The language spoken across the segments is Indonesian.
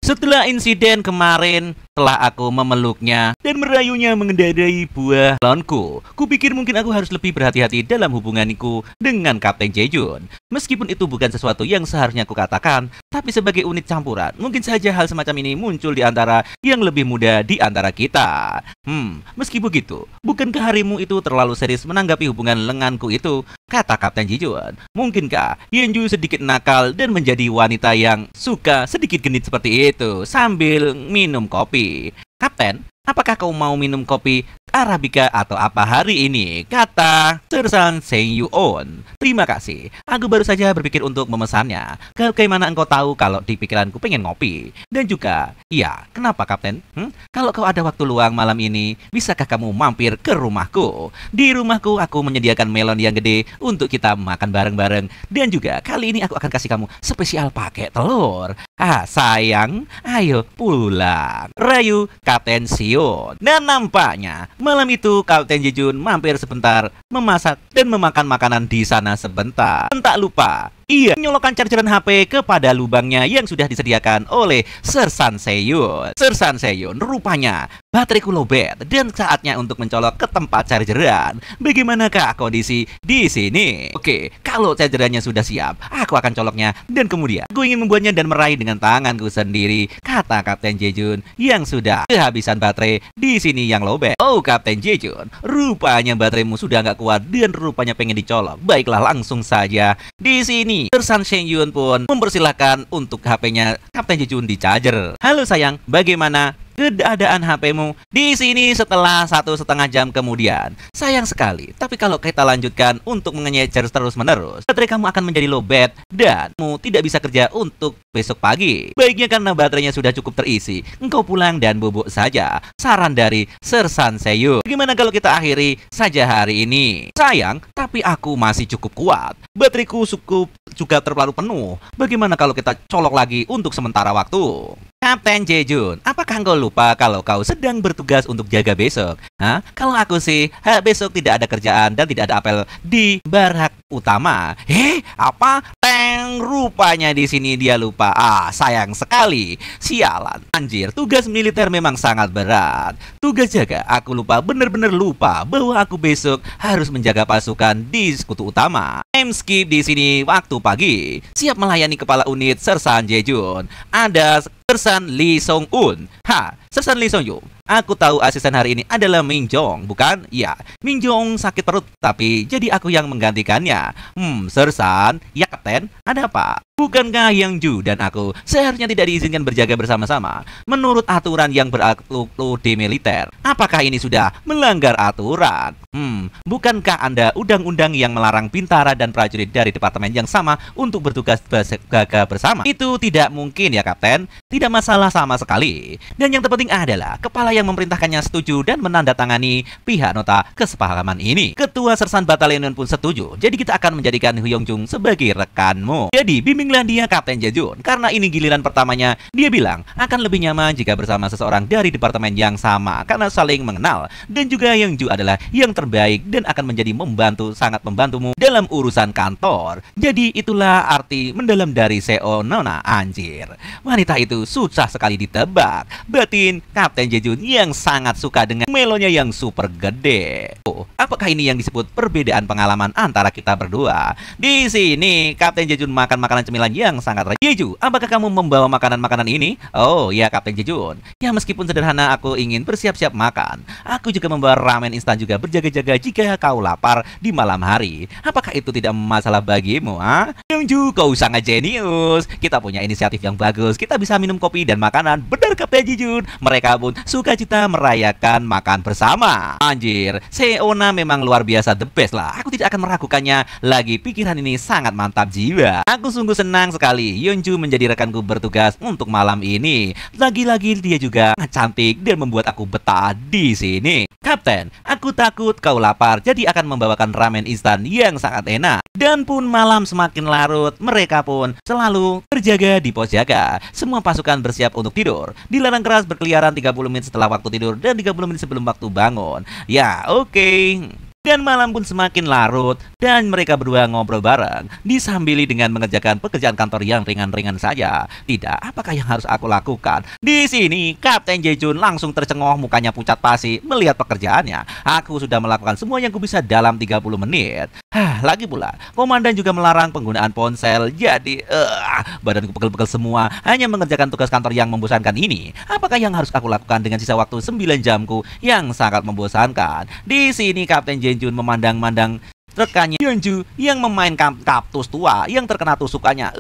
Setelah insiden kemarin, setelah aku memeluknya dan merayunya mengendarai buah balonku, kupikir mungkin aku harus lebih berhati-hati dalam hubunganku dengan Kapten Jae-jun. Meskipun itu bukan sesuatu yang seharusnya aku katakan, tapi sebagai unit campuran, mungkin saja hal semacam ini muncul di antara yang lebih muda di antara kita. Meski begitu, bukankah harimu itu terlalu serius menanggapi hubungan lenganku itu? Kata Kapten Jae-jun. Mungkinkah Yeonju sedikit nakal dan menjadi wanita yang suka sedikit genit seperti itu sambil minum kopi? Kapten, apakah kau mau minum kopi Arabica atau apa hari ini? Kata Sersan Seiyuon. Terima kasih. Aku baru saja berpikir untuk memesannya. Bagaimana engkau tahu kalau di pikiranku pengen ngopi? Dan juga, iya, kenapa Kapten? Kalau kau ada waktu luang malam ini, bisakah kamu mampir ke rumahku? Di rumahku aku menyediakan melon yang gede untuk kita makan bareng-bareng. Dan juga kali ini aku akan kasih kamu spesial pakai telur. Sayang, ayo pulang. Rayu Kapten Sion. Dan nampaknya malam itu Kapten Jae-jun mampir sebentar memasak dan memakan makanan di sana sebentar. Tak lupa, ia menyolokkan chargeran HP kepada lubangnya yang sudah disediakan oleh Sersan Seiyun. Sersan Seiyun, rupanya bateraiku lowbat dan saatnya untuk mencolok ke tempat chargeran. Bagaimanakah kondisi di sini? Oke, kalau chargerannya sudah siap, aku akan coloknya dan kemudian aku ingin membuatnya dan meraih dengan tanganku sendiri, kata Kapten Jae-jun yang sudah kehabisan baterai di sini yang lowbat. Oh, Kapten Jae-jun, rupanya bateraimu sudah nggak kuat dan rupanya pengen dicolok. Baiklah, langsung saja. Di sini Sersan Seiyun pun mempersilahkan untuk HP-nya Kapten Jae-jun di charger. Halo sayang, bagaimana keadaan HP-mu? Di sini setelah 1,5 jam kemudian. Sayang sekali, tapi kalau kita lanjutkan untuk mengecer terus-menerus, baterai kamu akan menjadi lowbat dan kamu tidak bisa kerja untuk besok pagi. Baiknya karena baterainya sudah cukup terisi, engkau pulang dan bubuk saja. Saran dari Sersan Seiyun. Bagaimana kalau kita akhiri saja hari ini? Sayang, tapi aku masih cukup kuat. Bateraiku cukup juga terlalu penuh. Bagaimana kalau kita colok lagi untuk sementara waktu? Kapten Jae-jun, apakah engkau lupa kalau kau sedang bertugas untuk jaga besok? Kalau aku sih, besok tidak ada kerjaan dan tidak ada apel di barak utama. Apa? Rupanya di sini dia lupa. Sayang sekali. Sialan. Anjir, tugas militer memang sangat berat. Tugas jaga, aku lupa, bener-bener lupa bahwa aku besok harus menjaga pasukan di sekutu utama. Time skip di sini waktu pagi. Siap melayani kepala unit Sersan Jae-jun. Ada Sersan Lee Song-un. Sersan Lee Song-un. Aku tahu asisten hari ini adalah Min Jong, bukan? Ya, Min Jong sakit perut, tapi jadi aku yang menggantikannya. Sersan, ya Kapten, ada apa? Bukankah Yeonju dan aku seharusnya tidak diizinkan berjaga bersama-sama menurut aturan yang berlaku di militer? Apakah ini sudah melanggar aturan? Bukankah Anda undang-undang yang melarang bintara dan prajurit dari departemen yang sama untuk bertugas jaga bersama? Itu tidak mungkin ya Kapten, tidak masalah sama sekali. Dan yang terpenting adalah kepala yang memerintahkannya setuju dan menandatangani pihak nota kesepahaman ini. Ketua Sersan Batalion pun setuju. Jadi kita akan menjadikan Yeonju sebagai rekanmu. Jadi bimbinglah dia Kapten Jae-jun, karena ini giliran pertamanya. Dia bilang akan lebih nyaman jika bersama seseorang dari departemen yang sama karena saling mengenal. Dan juga Yeonju adalah yang terbaik dan akan menjadi sangat membantumu dalam urusan kantor. Jadi itulah arti mendalam dari Seo Nona. Anjir, wanita itu susah sekali ditebak. Batin Kapten Jae-jun yang sangat suka dengan melonya yang super gede. Apakah ini yang disebut perbedaan pengalaman antara kita berdua? Di sini Kapten Jae-jun makan makanan cemilan yang sangat rajin. Yeonju, apakah kamu membawa makanan-makanan ini? Oh ya Kapten Jae-jun. Ya meskipun sederhana aku ingin bersiap-siap makan. Aku juga membawa ramen instan juga berjaga-jaga jika kau lapar di malam hari. Apakah itu tidak masalah bagimu? Yeonju, kau sangat jenius. Kita punya inisiatif yang bagus. Kita bisa minum kopi dan makanan. Benar Kapten Jae-jun. Mereka pun sukacita merayakan makan bersama. Anjir, Seona memang luar biasa, the best lah. Aku tidak akan meragukannya lagi. Pikiran ini sangat mantap jiwa. Aku sungguh senang sekali Yeonju menjadi rekanku bertugas untuk malam ini. Lagi-lagi dia juga cantik dan membuat aku betah di sini. Kapten, aku takut kau lapar, jadi akan membawakan ramen instan yang sangat enak. Dan pun malam semakin larut, mereka pun selalu berjaga di pos jaga. Semua pasukan bersiap untuk tidur. Dilarang keras berkeliaran 30 menit setelah waktu tidur dan 30 menit sebelum waktu bangun. Ya, oke. Dan malam pun semakin larut dan mereka berdua ngobrol bareng, disambili dengan mengerjakan pekerjaan kantor yang ringan-ringan saja. Tidak, apakah yang harus aku lakukan? Di sini Kapten Jae-jun langsung tercengoh, mukanya pucat pasi melihat pekerjaannya. Aku sudah melakukan semua yang kubisa dalam 30 menit. Lagi pula, komandan juga melarang penggunaan ponsel. Jadi, badanku pegel-pegel semua hanya mengerjakan tugas kantor yang membosankan ini. Apakah yang harus aku lakukan dengan sisa waktu 9 jamku yang sangat membosankan? Di sini Kapten Jae-jun memandang-mandang rekannya Yeonju yang memainkan kaktus tua yang terkena tusukannya.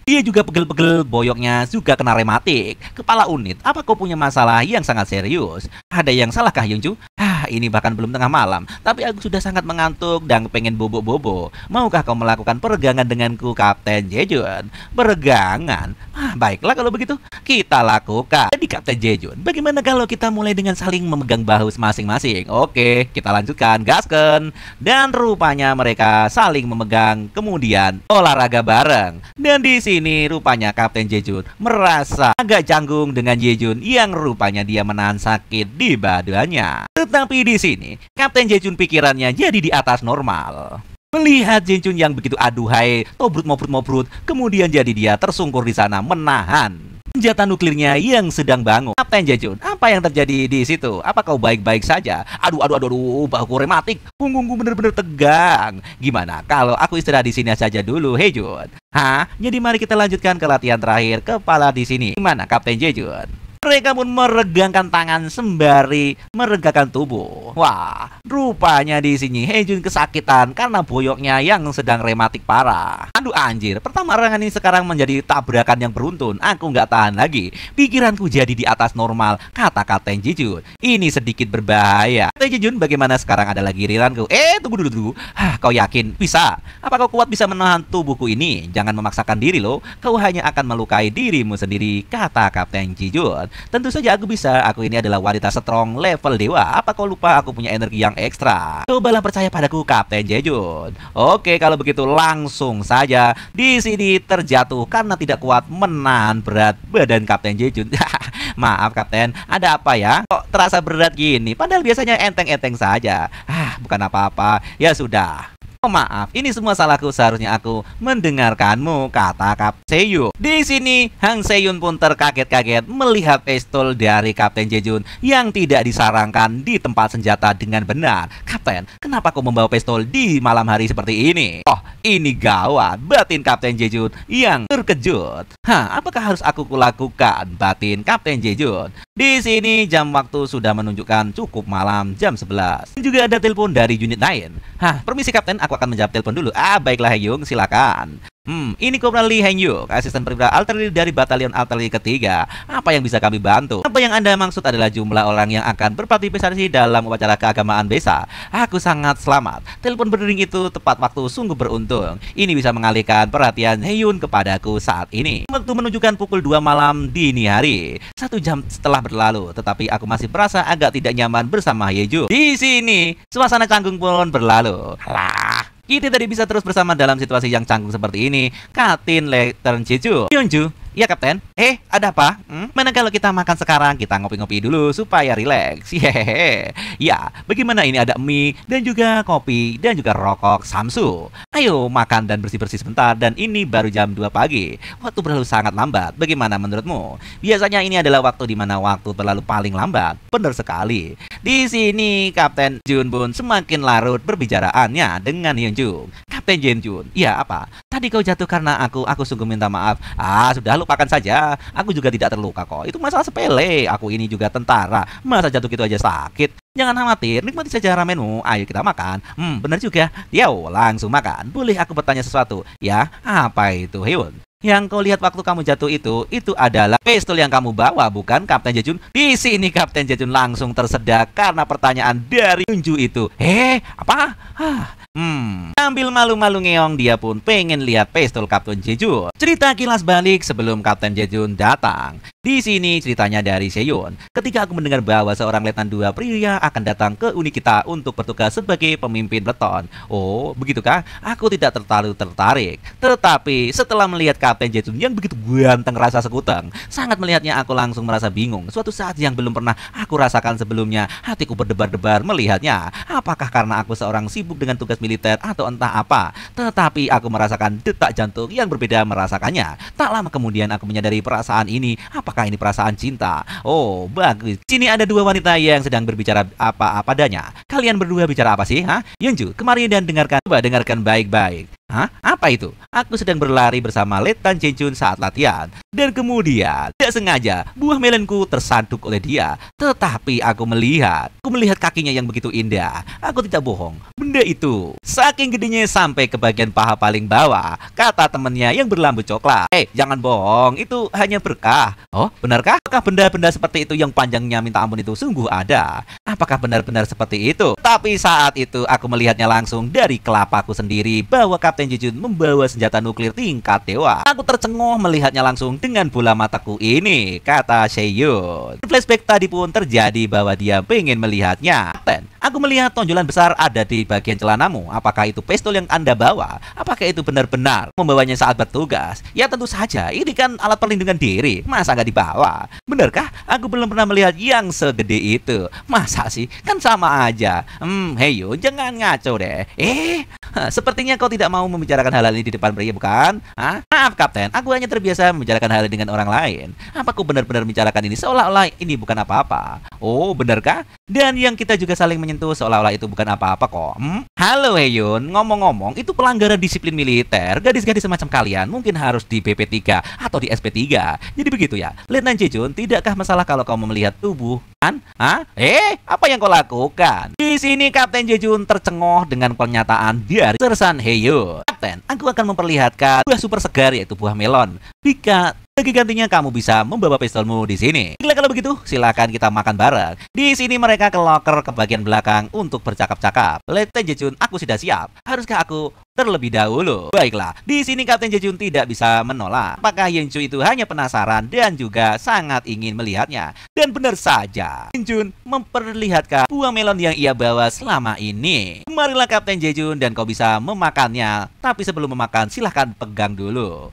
Dia juga pegel-pegel, boyoknya juga kena rematik. Kepala unit, apa kau punya masalah yang sangat serius? Ada yang salahkah Yeonju? Ini bahkan belum tengah malam, tapi aku sudah sangat mengantuk dan pengen bobo-bobo. Maukah kau melakukan peregangan denganku, Kapten Jae-jun? Peregangan? Baiklah kalau begitu, kita lakukan. Jadi Kapten Jae-jun, bagaimana kalau kita mulai dengan saling memegang bahu masing-masing? Oke, kita lanjutkan, gasken. Dan rupanya mereka saling memegang, kemudian olahraga bareng. Dan di sini rupanya Kapten Jae-jun merasa agak canggung dengan Jae-jun yang rupanya dia menahan sakit di badannya. Tetapi di sini Kapten Jae-jun pikirannya jadi di atas normal. Melihat Jae-jun yang begitu aduhai, tobrut-mobrut-mobrut, kemudian jadi dia tersungkur di sana menahan senjata nuklirnya yang sedang bangun. Kapten Jae-jun, apa yang terjadi di situ? Apa kau baik-baik saja? Aduh, bahuku rematik, punggungku bener-bener tegang. Gimana kalau aku istirahat di sini saja dulu, Jae-jun? Jadi mari kita lanjutkan ke latihan terakhir kepala di sini. Gimana, Kapten Jae-jun? Mereka pun meregangkan tangan sembari meregangkan tubuh. Wah, rupanya di sini Jae-jun kesakitan karena boyoknya yang sedang rematik parah. Aduh anjir, pertamarangan ini sekarang menjadi tabrakan yang beruntun. Aku nggak tahan lagi. Pikiranku jadi di atas normal, kata Kapten Jae-jun. Ini sedikit berbahaya. Kapten Jae-jun, bagaimana sekarang adalah giliranku? Tunggu dulu. Kau yakin bisa? Apa kau kuat bisa menahan tubuhku ini? Jangan memaksakan diri loh. Kau hanya akan melukai dirimu sendiri, kata Kapten Jae-jun. Tentu saja aku bisa. Aku ini adalah wanita strong level dewa. Apa kau lupa aku punya energi yang ekstra? Cobalah percaya padaku, Kapten Jae-jun. Oke, kalau begitu langsung saja di sini terjatuh karena tidak kuat menahan berat badan Kapten Jae-jun. Maaf Kapten, ada apa ya? Kok terasa berat gini? Padahal biasanya enteng-enteng saja. Bukan apa-apa. Ya sudah. Maaf, ini semua salahku, seharusnya aku mendengarkanmu, kata Kap Seyun. Di sini, Hang Seyun pun terkaget-kaget melihat pistol dari Kapten Jae-jun yang tidak disarankan di tempat senjata dengan benar. Kapten, kenapa kau membawa pistol di malam hari seperti ini? Ini gawat, batin Kapten Jae-jun yang terkejut. Apakah harus aku kulakukan, batin Kapten Jae-jun? Di sini jam waktu sudah menunjukkan cukup malam, jam 11. Juga ada telepon dari unit lain. Permisi Kapten, aku akan menjawab telepon dulu. Baiklah Hyung, silakan. Ini Kopral Lee Hyung, asisten perwira artileri dari batalion artileri ketiga. Apa yang bisa kami bantu? Apa yang Anda maksud adalah jumlah orang yang akan berpartisipasi dalam upacara keagamaan Besa. Aku sangat selamat. Telepon berdering itu tepat waktu, sungguh beruntung. Ini bisa mengalihkan perhatian Hyun kepadaku saat ini. Waktu menunjukkan pukul 2 malam dini hari. 1 jam setelah berlalu, tetapi aku masih merasa agak tidak nyaman bersama Yeju. Di sini, suasana canggung pun berlalu. Kita tidak bisa terus bersama dalam situasi yang canggung seperti ini. Katin Lectern Jeju. Yeonju, ya Kapten. Ada apa? Mana kalau kita makan sekarang? Kita ngopi-ngopi dulu supaya rileks. Ya, bagaimana ini ada mie dan juga kopi dan juga rokok Samsu. Ayo makan dan bersih-bersih sebentar. Dan ini baru jam 2 pagi. Waktu berlalu sangat lambat. Bagaimana menurutmu? Biasanya ini adalah waktu di mana waktu berlalu paling lambat. Benar sekali. Di sini Kapten Jun pun semakin larut perbicaraannya dengan Yeonju. Kapten Jae-jun, ya apa? Tadi kau jatuh karena aku sungguh minta maaf. Sudah lupakan saja. Aku juga tidak terluka kok. Itu masalah sepele. Aku ini juga tentara. Masa jatuh gitu aja sakit? Jangan khawatir, nikmati saja ramenmu. Ayo kita makan. Benar juga. Langsung makan. Boleh aku bertanya sesuatu? Ya, apa itu, Hyun? Yang kau lihat waktu kamu jatuh itu adalah pistol yang kamu bawa, bukan Kapten Jae-jun? Di sini Kapten Jae-jun langsung tersedak karena pertanyaan dari Yeonju itu. Apa? Sambil malu-malu ngeong, dia pun pengen lihat pistol Kapten Jae-jun. Cerita kilas balik sebelum Kapten Jae-jun datang. Di sini ceritanya dari Seyun. Ketika aku mendengar bahwa seorang letnan 2 pria akan datang ke unit kita untuk bertugas sebagai pemimpin peleton. Oh, begitukah? Aku tidak terlalu tertarik. Tetapi setelah melihat Kapten Jae-jun yang begitu ganteng rasa sekuteng, sangat melihatnya aku langsung merasa bingung. Suatu saat yang belum pernah aku rasakan sebelumnya, hatiku berdebar-debar melihatnya. Apakah karena aku seorang sibuk dengan tugas militer atau entah apa? Tetapi aku merasakan detak jantung yang berbeda merasakannya. Tak lama kemudian aku menyadari perasaan ini. Apakah ini perasaan cinta? Oh, bagus. Sini ada dua wanita yang sedang berbicara apa-apa adanya. Kalian berdua bicara apa sih? Hah? Yeonju, kemari dan dengarkan. Coba dengarkan baik-baik. Hah? Apa itu? Aku sedang berlari bersama Letnan Jae-jun saat latihan. Dan kemudian, tidak sengaja, buah melonku tersanduk oleh dia. Tetapi aku melihat kakinya yang begitu indah. Aku tidak bohong. Benda itu saking gedenya sampai ke bagian paha paling bawah. Kata temannya yang berlambu coklat. Jangan bohong, itu hanya berkah. Oh, benarkah? Apakah benda-benda seperti itu yang panjangnya minta ampun itu sungguh ada? Apakah benar-benar seperti itu? Tapi saat itu aku melihatnya langsung dari kelapaku sendiri bahwa Kapten Jae-jun membawa senjata nuklir tingkat dewa. Aku tercengoh melihatnya langsung dengan bola mataku ini, kata Seyun. Flashback tadi pun terjadi bahwa dia pengen melihatnya. Kapten, aku melihat tonjolan besar ada di bagian celanamu. Apakah itu pistol yang Anda bawa? Apakah itu benar-benar membawanya saat bertugas? Ya tentu saja, ini kan alat perlindungan diri. Masa nggak dibawa? Benarkah? Aku belum pernah melihat yang segede itu. Masa sih? Kan sama aja. Heyo, jangan ngaco deh. Sepertinya kau tidak mau membicarakan hal ini di depan pria, bukan? Maaf, Kapten. Aku hanya terbiasa membicarakan hal ini dengan orang lain. Apa kau benar-benar membicarakan ini seolah-olah ini bukan apa-apa? Oh, benarkah? Dan yang kita juga saling menyentuh seolah-olah itu bukan apa-apa kok. Halo, Heyun. Ngomong-ngomong, itu pelanggaran disiplin militer. Gadis-gadis semacam kalian mungkin harus di BP3 atau di SP3. Jadi begitu ya. Letnan Jae-jun, tidakkah masalah kalau kau melihat tubuh? Apa yang kau lakukan? Di sini Kapten Jae-jun tercengoh dengan pernyataan dari Sersan Heyun. Kapten, aku akan memperlihatkan buah super segar yaitu buah melon. Bagi gantinya kamu bisa membawa pistolmu di sini. Baiklah kalau begitu, silakan kita makan bareng. Di sini mereka ke loker ke bagian belakang untuk bercakap-cakap. Letnan Jae-jun, aku sudah siap. Haruskah aku terlebih dahulu? Baiklah, di sini Kapten Jae-jun tidak bisa menolak. Apakah Yeonju itu hanya penasaran dan juga sangat ingin melihatnya? Dan benar saja, Yeonju memperlihatkan buah melon yang ia bawa selama ini. Marilah Kapten Jae-jun dan kau bisa memakannya. Tapi sebelum memakan, silahkan pegang dulu.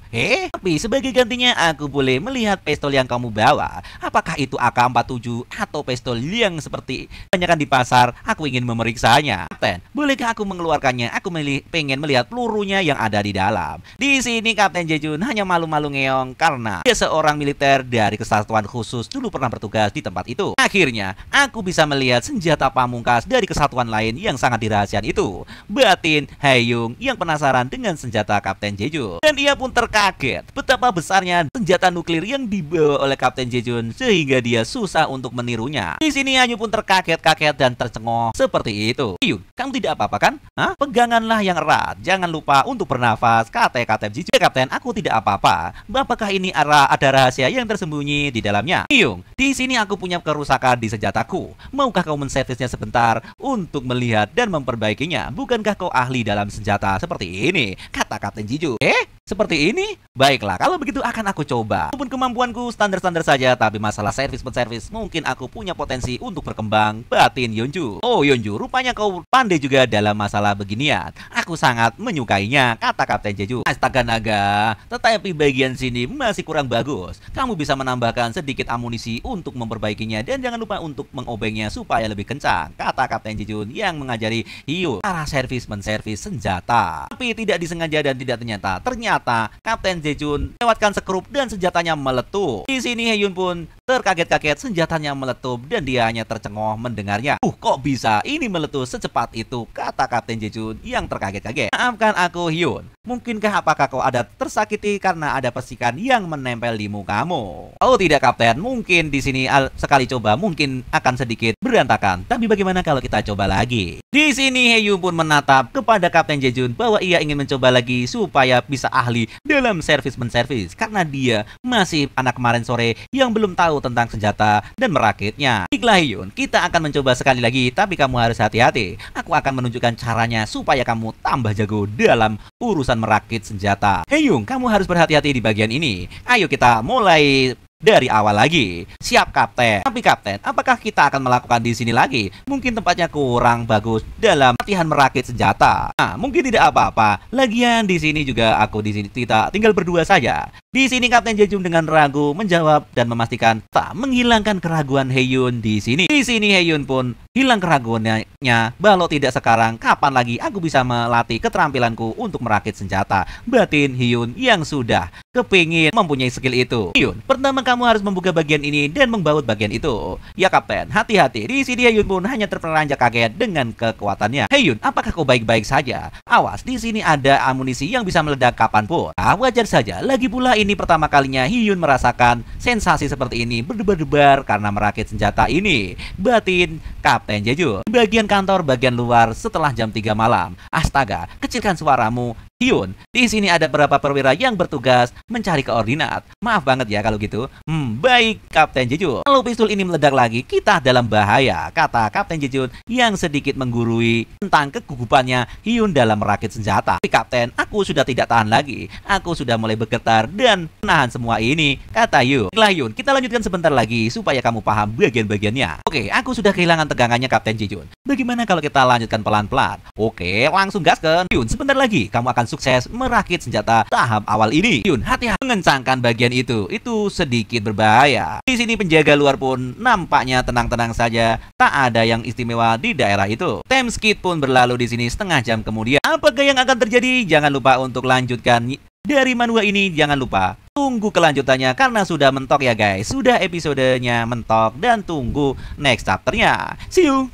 Tapi sebagai gantinya aku boleh melihat pistol yang kamu bawa. Apakah itu AK-47 atau pistol yang seperti kebanyakan di pasar? Aku ingin memeriksanya. Kapten, bolehkah aku mengeluarkannya? Aku pengen melihat pelurunya yang ada di dalam. Di sini Kapten Jae-jun hanya malu-malu ngeong karena dia seorang militer dari kesatuan khusus dulu pernah bertugas di tempat itu. Akhirnya, aku bisa melihat senjata pamungkas dari kesatuan lain yang sangat dirahasiakan itu. Batin Haeyung yang penasaran dengan senjata Kapten Jae-jun. Dan ia pun terkaget betapa besarnya senjata nuklir yang dibawa oleh Kapten Jae-jun sehingga dia susah untuk menirunya. Di sini Hanyu pun terkaget-kaget dan tercengoh seperti itu. Hyun, kamu tidak apa-apa kan? Peganganlah yang erat. Jangan lupa untuk bernafas, kata Kapten Jae-jun. Kapten, aku tidak apa-apa. Apakah ini ada rahasia yang tersembunyi di dalamnya? Hyun, di sini aku punya kerusakan di senjataku. Maukah kau menservisnya sebentar untuk melihat dan memperbaikinya? Bukankah kau ahli dalam senjata seperti ini? Kata Kapten Jae-jun. Seperti ini? Baiklah, kalau begitu akan aku coba. Walaupun kemampuanku standar-standar saja, tapi masalah servis-penservis mungkin aku punya potensi untuk berkembang. Batin Yeonju. Oh Yeonju, rupanya kau pandai juga dalam masalah beginian. Aku sangat menyukainya, kata Kapten Jae-jun. Astaga naga, tetapi bagian sini masih kurang bagus. Kamu bisa menambahkan sedikit amunisi untuk memperbaikinya dan jangan lupa untuk mengobengnya supaya lebih kencang, kata Kapten Jae-jun yang mengajari Hyun cara servis-menservis senjata. Tapi tidak disengaja dan tidak ternyata Kapten Jae-jun lewatkan sekrup dan senjatanya meletup. Di sini Hyun pun terkaget-kaget, senjatanya meletup dan dia hanya tercengoh mendengarnya. Kok bisa ini meletus secepat itu? Kata Kapten Jae-jun yang terkaget-kaget. Maafkan aku Hyun. Mungkinkah apakah kau ada tersakiti karena ada percikan yang menempel di mukamu? Oh tidak Kapten, mungkin di sini sekali coba mungkin akan sedikit berantakan. Tapi bagaimana kalau kita coba lagi? Di sini Hyun pun menatap kepada Kapten Jae-jun bahwa ia ingin mencoba lagi supaya bisa ahli dalam servis-menservis karena dia masih anak kemarin sore yang belum tahu tentang senjata dan merakitnya. Baiklah Hyun, kita akan mencoba sekali lagi, tapi kamu harus hati-hati. Aku akan menunjukkan caranya supaya kamu tambah jago dalam urusan merakit senjata. Hyun, kamu harus berhati-hati di bagian ini. Ayo kita mulai dari awal lagi. Siap Kapten. Tapi Kapten, apakah kita akan melakukan di sini lagi? Mungkin tempatnya kurang bagus dalam latihan merakit senjata. Nah, mungkin tidak apa-apa. Lagian di sini juga aku di sini kita tinggal berdua saja. Di sini Kapten Jejun dengan ragu menjawab dan memastikan tak menghilangkan keraguan Heyun di sini. Di sini Heyun pun hilang keraguannya. Kalau tidak sekarang, kapan lagi aku bisa melatih keterampilanku untuk merakit senjata? Batin Hyun yang sudah kepingin mempunyai skill itu. Hyun, pertama kamu harus membuka bagian ini dan membaut bagian itu. Ya Kapten, hati-hati. Di sini Hyun pun hanya terperanjat kaget dengan kekuatannya. Hyun, apakah kau baik-baik saja? Awas, di sini ada amunisi yang bisa meledak kapanpun. Wajar saja. Lagi pula ini pertama kalinya Hyun merasakan sensasi seperti ini berdebar-debar karena merakit senjata ini. Batin Kapten Jejun. Di bagian kantor bagian luar setelah jam 3 malam. Astaga, kecilkan suaramu. Hyun, di sini ada beberapa perwira yang bertugas mencari koordinat. Maaf banget ya kalau gitu. Baik Kapten Jejun. Kalau pistol ini meledak lagi, kita dalam bahaya, kata Kapten Jejun yang sedikit menggurui tentang kegugupannya Hyun dalam merakit senjata. Tapi Kapten, aku sudah tidak tahan lagi. Aku sudah mulai bergetar dan menahan semua ini, kata Hyun. Baiklah Hyun, kita lanjutkan sebentar lagi supaya kamu paham bagian-bagiannya. Oke, aku sudah kehilangan tegangannya Kapten Jejun. Bagaimana kalau kita lanjutkan pelan-pelan? Oke, langsung gaskan. Hyun, sebentar lagi kamu akan sukses merakit senjata tahap awal ini. Hyun, hati-hati mengencangkan bagian itu sedikit berbahaya. Di sini penjaga luar pun nampaknya tenang-tenang saja, tak ada yang istimewa di daerah itu. Time skip pun berlalu di sini setengah jam kemudian. Apakah yang akan terjadi? Jangan lupa untuk lanjutkan dari manhwa ini, jangan lupa tunggu kelanjutannya karena sudah mentok ya guys. Sudah episodenya mentok dan tunggu next chapternya. See you.